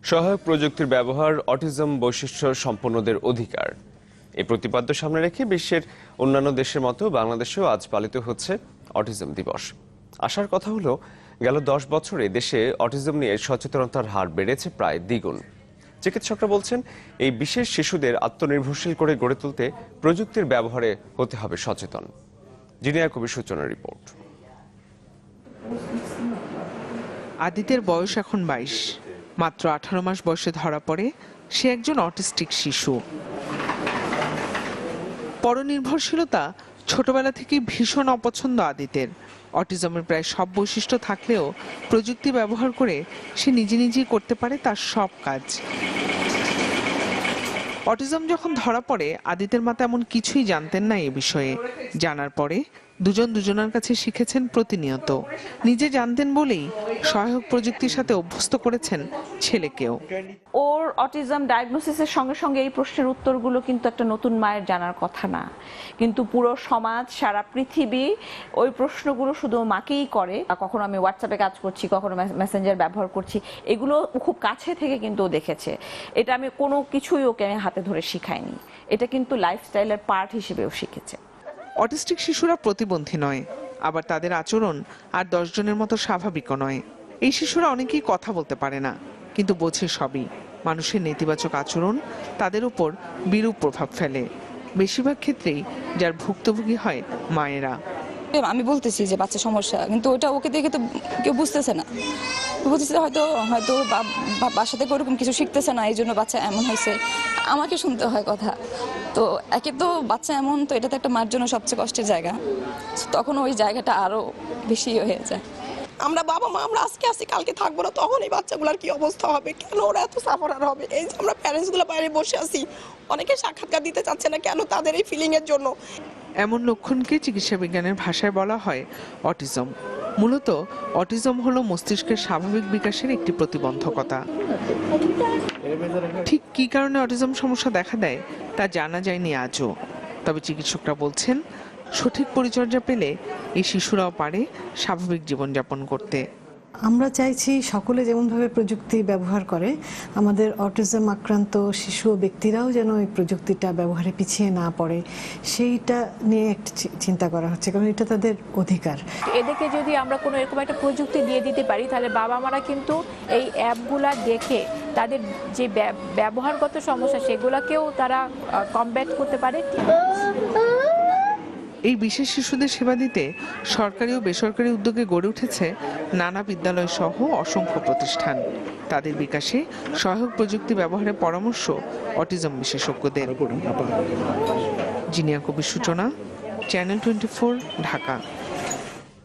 সহায়ক প্রযুক্তির ব্যবহার অটিজম বৈশিষ্ট্য সম্পন্নদের অধিকার। এই প্রতিপাদ্য সামনে রেখে বিশ্বের অন্যান্য দেশের মতো বাংলাদেশেও আজ পালিত হচ্ছে অটিজম দিবস। আসার কথা হলো, গেল 10 বছরে দেশে অটিজম নিয়ে সচেতনতার হার বেড়েছে প্রায় দ্বিগুণ। চিকিৎসকরা বলছেন, এই বিশেষ শিশুদের আত্মনির্ভরশীল করে গড়ে তুলতে প্রযুক্তির ব্যবহারে হতে হবে সচেতন। জিনিয়া কবির সূচনার রিপোর্ট। আদিতের বয়স এখন 22। মাত্র 18 মাস বয়সে ধরা পড়ে সে একজন অটিস্টিক শিশু। পরনির্ভরশীলতা ছোটবেলা থেকেই ভীষণ অপছন্দ আদিতের। অটিজমের প্রায় সব বৈশিষ্ট্য থাকলেও প্রযুক্তি ব্যবহার করে সে নিজেই করতে পারে তার সব কাজ। অটিজম যখন ধরা পড়ে আদিতের মা তেমন কিছুই জানতেন না এ বিষয়ে। জানার পরে দুজনের কাছে শিখেছেন প্রতিনিয়ত। নিজে জানতেন বলেই সহায়ক প্রযুক্তির সাথে অভ্যস্ত করেছেন ছেলেকেও। ওর অটিজম ডায়াগনোসিসের সঙ্গে সঙ্গে এই প্রশ্নের উত্তরগুলো কিন্তু একটা নতুন মায়ের জানার কথা না, কিন্তু পুরো সমাজ, সারা পৃথিবী ওই প্রশ্নগুলো শুধু মাকেই করে। কখনো আমি হোয়াটসঅ্যাপে কাজ করছি, কখনো মেসেঞ্জার ব্যবহার করছি, এগুলো খুব কাছে থেকে কিন্তু ও দেখেছে। এটা আমি কোনো কিছুই ওকে আমি হাতে ধরে শিখাইনি, এটা কিন্তু লাইফস্টাইলের পার্ট হিসেবেও শিখেছে। অটিস্টিক শিশুরা প্রতিবন্ধী নয়, আবার তাদের আচরণ আর 10 জনের মতো স্বাভাবিকও নয়। এই শিশুরা অনেকেই কথা বলতে পারে না, কিন্তু বোঝে সবই। মানুষের নেতিবাচক আচরণ তাদের উপর বিরূপ প্রভাব ফেলে। বেশিরভাগ ক্ষেত্রেই যার ভুক্তভোগী হয় মায়েরা। আমি বলতেছি যে বাচ্চা সমস্যা, কিন্তু ওটা ওকে দেখে তো কেউ বুঝতেছে না। বুঝতেছে হয়তো বাসা থেকে ওরকম কিছু শিখতেছে না, এই জন্য বাচ্চা এমন হয়েছে। আমাকে শুনতে হয় কথা। তো একে তো বাচ্চা এমন, তো এটা তো একটা মার জন্য সবচেয়ে কষ্টের জায়গা। তখন ওই জায়গাটা আরো বেশি হয়ে যায়। আমরা বাবা মা, আমরা আজকে আসি কালকে থাকবো না, তখন এই বাচ্চাগুলোর কি অবস্থা হবে? কেন ওরা এত সাফারার হবে? এই যে আমরা প্যারেন্টস গুলো বাইরে বসে আছি, অনেকে সাক্ষাৎকার দিতে চাচ্ছে না, কেন? তাদের এই ফিলিং এর জন্য। এমন লক্ষণকে চিকিৎসা বিজ্ঞানের ভাষায় বলা হয় অটিজম। মূলত অটিজম হলো মস্তিষ্কের স্বাভাবিক বিকাশের একটি প্রতিবন্ধকতা। ঠিক কী কারণে অটিজম সমস্যা দেখা দেয় তা জানা যায়নি আজও। তবে চিকিৎসকরা বলছেন, সঠিক পরিচর্যা পেলে এই শিশুরাও পারে স্বাভাবিক জীবনযাপন করতে। আমরা চাইছি সকলে যেমনভাবে প্রযুক্তি ব্যবহার করে, আমাদের অটিজম আক্রান্ত শিশু ও ব্যক্তিরাও যেন এই প্রযুক্তিটা ব্যবহারে পিছিয়ে না পড়ে, সেইটা নিয়ে একটা চিন্তা করা হচ্ছে, কারণ এটা তাদের অধিকার। এদেরকে যদি আমরা কোনো এরকম একটা প্রযুক্তি দিয়ে দিতে পারি, তাহলে বাবা মারা কিন্তু এই অ্যাপগুলা দেখে তাদের যে ব্যবহারগত সমস্যা সেগুলোকেও তারা কমব্যাট করতে পারে। এই বিশেষ শিশুদের সেবা দিতে সরকারি ও বেসরকারি উদ্যোগে গড়ে উঠেছে নানা বিদ্যালয় সহ অসংখ্য প্রতিষ্ঠান। তাদের বিকাশে সহায়ক প্রযুক্তি ব্যবহারের পরামর্শ অটিজম বিশেষজ্ঞদের। জিনিয়া কবির সূচনা, চ্যানেল 24, ঢাকা।